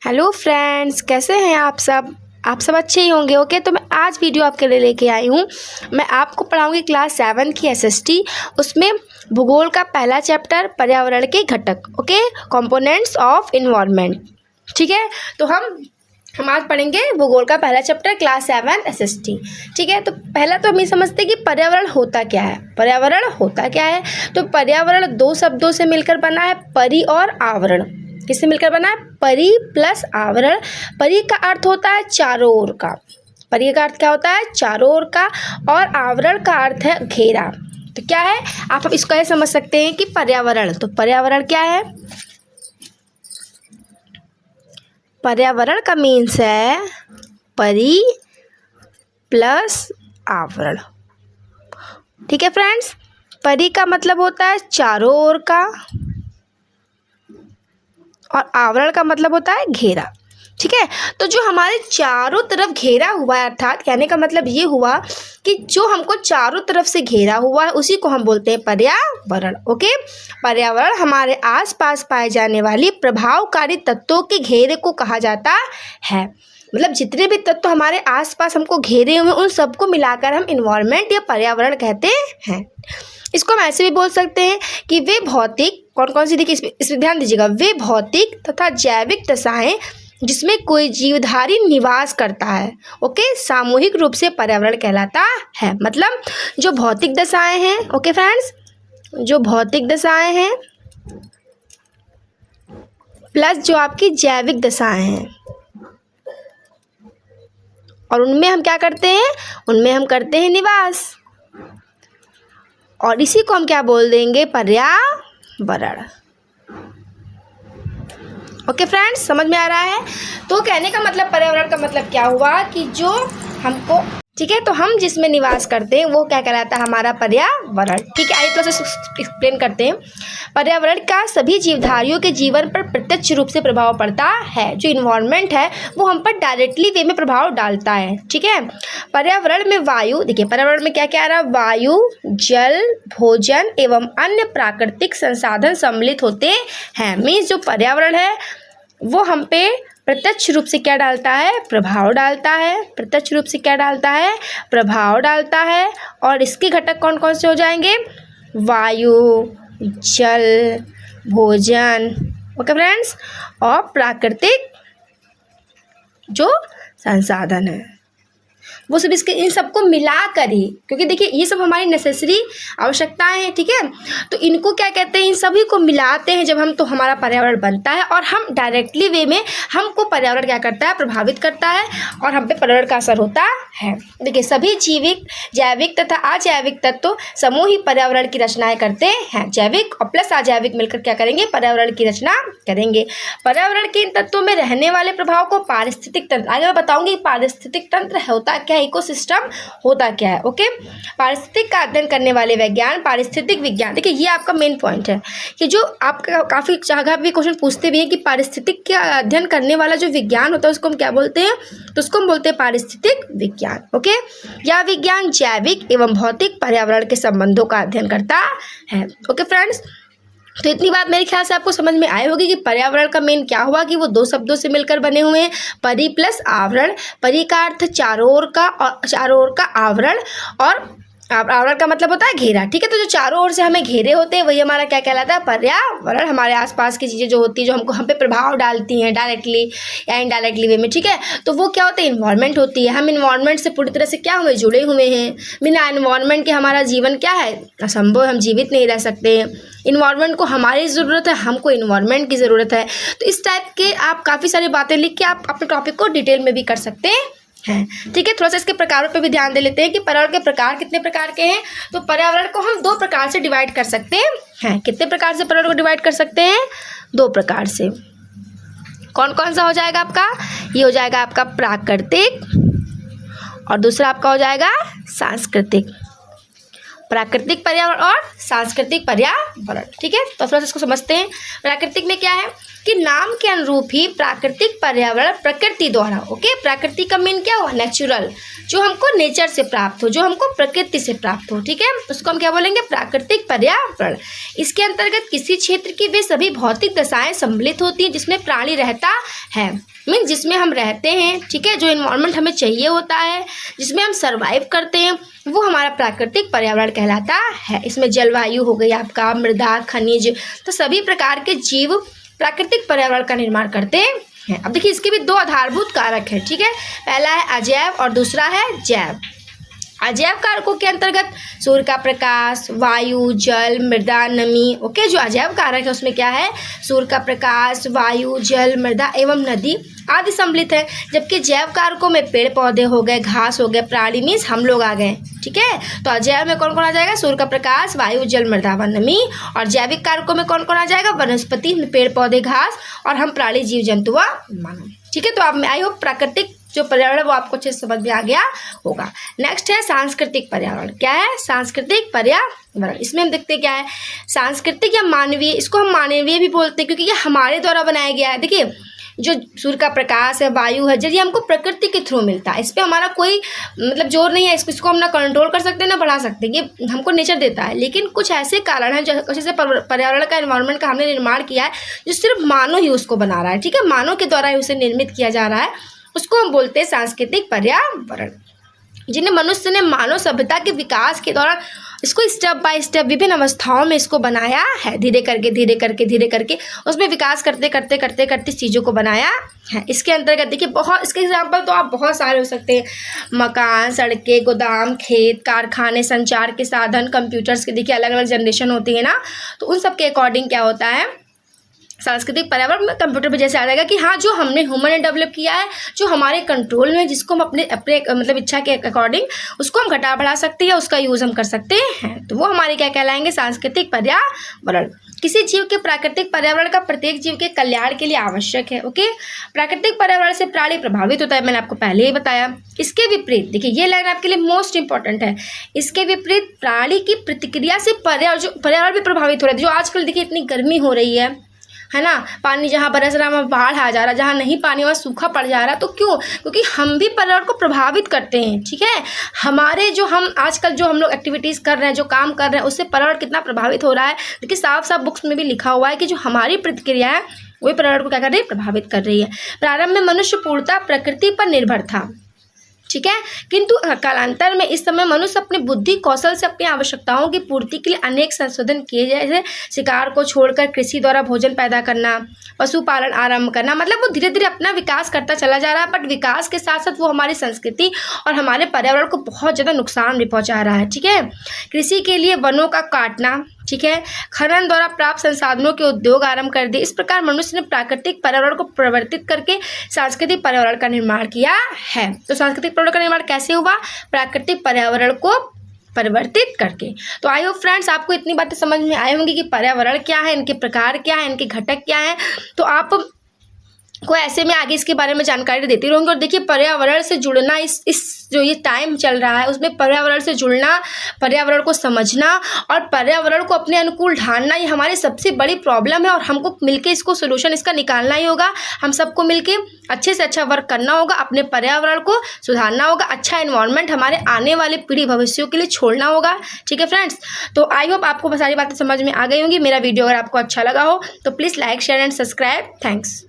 Hello friends, कैसे हैं आप सब अच्छे ही होंगे। ओके, तो मैं आज वीडियो आपके लिए लेके आई हूँ। मैं आपको पढ़ाऊँगी क्लास 7 की एसएसटी। उसमें भूगोल का पहला चैप्टर पर्यावरण के घटक, ओके, कंपोनेंट्स ऑफ इन्वायरमेंट। ठीक है, तो हम आज पढ़ेंगे भूगोल का पहला चैप्टर क्लास 7 एसएसटी। ठीक है, तो पहला तो हम ये समझते हैं कि पर्यावरण होता क्या है। पर्यावरण होता क्या है, तो पर्यावरण दो शब्दों से मिलकर बना है, परि और आवरण। किससे मिलकर बना है? परि प्लस आवरण। परि का अर्थ होता है चारों ओर का। परि का अर्थ क्या होता है? चारों ओर का। और आवरण का अर्थ है घेरा। तो क्या है, आप इसको ऐसे समझ सकते हैं कि पर्यावरण, तो पर्यावरण क्या है? पर्यावरण का मीन्स है परि प्लस आवरण। ठीक है फ्रेंड्स, परि का मतलब होता है चारों ओर का और आवरण का मतलब होता है घेरा। ठीक है, तो जो हमारे चारों तरफ घेरा हुआ है, अर्थात कहने का मतलब ये हुआ कि जो हमको चारों तरफ से घेरा हुआ है उसी को हम बोलते हैं पर्यावरण। ओके, पर्यावरण हमारे आसपास पाए जाने वाली प्रभावकारी तत्वों के घेरे को कहा जाता है। मतलब जितने भी तत्व हमारे आसपास हमको घेरे हुए उन सबको मिलाकर हम इन्वायरमेंट या पर्यावरण कहते हैं। इसको हम ऐसे भी बोल सकते हैं कि वे भौतिक, कौन कौन सी, देखिए इसमें ध्यान दीजिएगा, वे भौतिक तथा जैविक दशाएं जिसमें कोई जीवधारी निवास करता है, ओके, सामूहिक रूप से पर्यावरण कहलाता है। मतलब जो भौतिक दशाएं हैं, ओके फ्रेंड्स, जो भौतिक दशाएं हैं प्लस जो आपकी जैविक दशाएं हैं, और उनमें हम क्या करते हैं? उनमें हम करते हैं निवास, और इसी को हम क्या बोल देंगे? पर्यावरण। ओके फ्रेंड्स, समझ में आ रहा है? तो कहने का मतलब पर्यावरण का मतलब क्या हुआ कि जो हमको, ठीक है, तो हम जिसमें निवास करते हैं वो क्या कहलाता है? हमारा पर्यावरण। ठीक है, आइए प्रोसेस एक्सप्लेन करते हैं। पर्यावरण का सभी जीवधारियों के जीवन पर प्रत्यक्ष रूप से प्रभाव पड़ता है। जो इन्वायरमेंट है वो हम पर डायरेक्टली वे में प्रभाव डालता है। ठीक है, पर्यावरण में वायु, देखिए पर्यावरण में क्या क्या आ रहा है? वायु, जल, भोजन एवं अन्य प्राकृतिक संसाधन सम्मिलित होते हैं। मीन्स जो पर्यावरण है वो हम पे प्रत्यक्ष रूप से क्या डालता है? प्रभाव डालता है। प्रत्यक्ष रूप से क्या डालता है? प्रभाव डालता है। और इसके घटक कौन कौन से हो जाएंगे? वायु, जल, भोजन, ओके फ्रेंड्स, और प्राकृतिक जो संसाधन है वो सब, इसके इन सबको मिला कर ही, क्योंकि देखिए ये सब हमारी नेसेसरी आवश्यकताएं हैं। ठीक है, तो इनको क्या कहते हैं? इन सभी को मिलाते हैं जब हम, तो हमारा पर्यावरण बनता है। और हम डायरेक्टली वे में हमको पर्यावरण क्या करता है? प्रभावित करता है, और हम पे पर्यावरण का असर होता है। देखिए सभी जीविक, जैविक तथा अजैविक तत्व समूह ही पर्यावरण की रचनाएं करते हैं। जैविक और प्लस अजैविक मिलकर क्या करेंगे? पर्यावरण की रचना करेंगे। पर्यावरण के इन तत्वों में रहने वाले प्रभाव को पारिस्थितिक तंत्र, आगे मैं बताऊंगी पारिस्थितिक तंत्र होता क्या, इकोसिस्टम होता क्या है। ओके, पारिस्थितिक का अध्ययन करने वाले वैज्ञान पारिस्थितिक विज्ञान। देखिए ये आपका मेन पॉइंट है कि जो आपका काफ़ी जगह भी क्वेश्चन पूछते भी हैं कि पारिस्थितिक का अध्ययन करने वाला जो विज्ञान होता है उसको हम क्या बोलते हैं? तो उसको हम बोलते हैं पारिस्थितिक विज्ञान। ओके, यह विज्ञान जैविक एवं भौतिक पर्यावरण के संबंधों का अध्ययन करता है। ओके फ्रेंड्स, तो इतनी बात मेरे ख्याल से आपको समझ में आई होगी कि पर्यावरण का मेन क्या हुआ कि वो दो शब्दों से मिलकर बने हुए हैं, परि प्लस आवरण। परि का अर्थ चारों ओर का, और चारों ओर का आवरण, और आवरण का मतलब होता है घेरा। ठीक है, तो जो चारों ओर से हमें घेरे होते हैं वही हमारा क्या कहलाता है? पर्यावरण। हमारे आसपास की चीज़ें जो होती है, जो हमको हम पे प्रभाव डालती हैं डायरेक्टली या इनडायरेक्टली वे में, ठीक है, तो वो क्या होता है? इन्वायरमेंट होती है। हम इन्वायरमेंट से पूरी तरह से क्या हुए? जुड़े हुए हैं। बिना इन्वायरमेंट के हमारा जीवन क्या है? असंभव, हम जीवित नहीं रह सकते हैं। इन्वायरमेंट को हमारी ज़रूरत है, हमको इन्वायरमेंट की ज़रूरत है। तो इस टाइप के आप काफ़ी सारी बातें लिख के आप अपने टॉपिक को डिटेल में भी कर सकते हैं। ठीक है, थोड़ा सा इसके प्रकारों पे भी ध्यान दे लेते हैं कि पर्यावरण के प्रकार कितने प्रकार के हैं। तो पर्यावरण को हम दो प्रकार से डिवाइड कर सकते हैं। कितने प्रकार से पर्यावरण को डिवाइड कर सकते हैं? दो प्रकार से। कौन कौन सा हो जाएगा आपका? ये हो जाएगा आपका प्राकृतिक, और दूसरा आपका हो जाएगा सांस्कृतिक। प्राकृतिक पर्यावरण और सांस्कृतिक पर्यावरण। ठीक है, तो थोड़ा सा इसको समझते हैं। प्राकृतिक में क्या है? कि नाम के अनुरूप ही प्राकृतिक पर्यावरण प्रकृति द्वारा, ओके, प्रकृति का मीन क्या हुआ, नेचुरल, जो हमको नेचर से प्राप्त हो, जो हमको प्रकृति से प्राप्त हो, ठीक है, उसको हम क्या बोलेंगे, प्राकृतिक पर्यावरण। इसके अंतर्गत किसी क्षेत्र की वे सभी भौतिक दशाएं सम्मिलित होती हैं जिसमें प्राणी रहता है, मीन जिसमें हम रहते हैं, ठीक है, जो इन्वायरमेंट हमें चाहिए होता है, जिसमें हम सर्वाइव करते हैं, वो हमारा प्राकृतिक पर्यावरण कहलाता है। इसमें जलवायु हो गई आपका, मृदा, खनिज, तो सभी प्रकार के जीव प्राकृतिक पर्यावरण का निर्माण करते हैं। अब देखिए इसके भी दो आधारभूत कारक हैं, ठीक है, पहला है अजैव और दूसरा है जैव। अजैव कारकों के अंतर्गत सूर्य का प्रकाश, वायु, जल, मृदा, नमी, ओके, जो अजैव कारक है उसमें क्या है, सूर्य का प्रकाश, वायु, जल, मृदा एवं नदी आदि सम्मिलित है। जबकि जैव कारकों में पेड़ पौधे हो गए, घास हो गए, प्राणी मीन्स हम लोग आ गए, ठीक है। तो अजैव में कौन कौन आ जाएगा, सूर्य का प्रकाश, वायु, जल, मृदा व नमी। और जैविक कारकों में कौन कौन आ जाएगा, वनस्पति, पेड़ पौधे, घास, और हम प्राणी, जीव जंतु व मानव, ठीक है। तो आप आई होप प्राकृतिक जो पर्यावरण है वो आपको अच्छे से समझ में आ गया होगा। नेक्स्ट है सांस्कृतिक पर्यावरण। क्या है, सांस्कृतिक पर्यावरण। इसमें हम देखते हैं क्या है, सांस्कृतिक या मानवीय, इसको हम मानवीय भी बोलते हैं क्योंकि ये हमारे द्वारा बनाया गया है। देखिए जो सूर्य का प्रकाश है, वायु है, जल, ये हमको प्रकृति के थ्रू मिलता है, इस पर हमारा कोई मतलब जोर नहीं है, इसको हम ना कंट्रोल कर सकते हैं ना बढ़ा सकते हैं, ये हमको नेचर देता है। लेकिन कुछ ऐसे कारण हैं जैसे पर्यावरण का, एनवायरनमेंट का हमने निर्माण किया है जो सिर्फ मानव ही उसको बना रहा है, ठीक है, मानव के द्वारा ही उसे निर्मित किया जा रहा है, उसको हम बोलते हैं सांस्कृतिक पर्यावरण। जिन्हें मनुष्य ने मानव सभ्यता के विकास के दौरान इसको स्टेप बाय स्टेप विभिन्न अवस्थाओं में इसको बनाया है, धीरे करके उसमें विकास करते चीज़ों को बनाया है। इसके अंतर्गत देखिए बहुत, इसके एग्जाम्पल तो आप बहुत सारे हो सकते हैं, मकान, सड़कें, गोदाम, खेत, कारखाने, संचार के साधन, कंप्यूटर्स के देखिए अलग अलग जनरेशन होती है ना, तो उन सब के अकॉर्डिंग क्या होता है, सांस्कृतिक पर्यावरण में कंप्यूटर पे जैसे आ जाएगा कि हाँ जो हमने ह्यूमन ने डेवलप किया है, जो हमारे कंट्रोल में, जिसको हम अपने मतलब इच्छा के अकॉर्डिंग उसको हम घटा बढ़ा सकते हैं, उसका यूज़ हम कर सकते हैं, तो वो हमारे क्या कहलाएंगे, सांस्कृतिक पर्यावरण। किसी जीव के प्राकृतिक पर्यावरण का प्रत्येक जीव के कल्याण के लिए आवश्यक है, ओके। प्राकृतिक पर्यावरण से प्राणी प्रभावित होता है, मैंने आपको पहले ही बताया। इसके विपरीत देखिए ये लाइन आपके लिए मोस्ट इंपॉर्टेंट है, इसके विपरीत प्राणी की प्रतिक्रिया से पर्यावरण भी प्रभावित हो रहा है। जो आजकल देखिए इतनी गर्मी हो रही है ना, पानी जहाँ बरस रहा है वहाँ बाढ़ आ जा रहा है, जहाँ नहीं पानी वहाँ सूखा पड़ जा रहा है, तो क्यों, क्योंकि हम भी पर्यावरण को प्रभावित करते हैं, ठीक है। हमारे जो हम आजकल जो हम लोग एक्टिविटीज़ कर रहे हैं, जो काम कर रहे हैं, उससे पर्यावरण कितना प्रभावित हो रहा है। देखिए साफ साफ बुक्स में भी लिखा हुआ है कि जो हमारी प्रतिक्रिया है वही पर्यावरण को क्या कर रही है, प्रभावित कर रही है। प्रारंभ में मनुष्य पूर्णतः प्रकृति पर निर्भर था, ठीक है, किंतु कालांतर में इस समय मनुष्य अपने बुद्धि कौशल से अपनी आवश्यकताओं की पूर्ति के लिए अनेक संशोधन किए, जैसे शिकार को छोड़कर कृषि द्वारा भोजन पैदा करना, पशुपालन आरंभ करना, मतलब वो धीरे धीरे अपना विकास करता चला जा रहा है। बट विकास के साथ साथ वो हमारी संस्कृति और हमारे पर्यावरण को बहुत ज़्यादा नुकसान भी पहुँचा रहा है, ठीक है। कृषि के लिए वनों का काटना, ठीक है, खनन द्वारा प्राप्त संसाधनों के उद्योग आरंभ कर दिए। इस प्रकार मनुष्य ने प्राकृतिक पर्यावरण को परिवर्तित करके सांस्कृतिक पर्यावरण का निर्माण किया है। तो सांस्कृतिक पर्यावरण का निर्माण कैसे हुआ, प्राकृतिक पर्यावरण को परिवर्तित करके। तो आई होप फ्रेंड्स आपको इतनी बातें समझ में आई होंगी कि पर्यावरण क्या है, इनके प्रकार क्या है, इनके घटक क्या है। तो आप को ऐसे में आगे इसके बारे में जानकारी देती रहूँगी। और देखिए पर्यावरण से जुड़ना, इस जो ये टाइम चल रहा है उसमें पर्यावरण से जुड़ना, पर्यावरण को समझना और पर्यावरण को अपने अनुकूल ढालना, ये हमारी सबसे बड़ी प्रॉब्लम है और हमको मिलके इसको सोल्यूशन इसका निकालना ही होगा। हम सबको मिलके अच्छे से अच्छा वर्क करना होगा, अपने पर्यावरण को सुधारना होगा, अच्छा एनवायरनमेंट हमारे आने वाले पीढ़ी भविष्यों के लिए छोड़ना होगा, ठीक है फ्रेंड्स। तो आई होप आपको सारी बातें समझ में आ गई होंगी। मेरा वीडियो अगर आपको अच्छा लगा हो तो please like, share and subscribe. Thanks.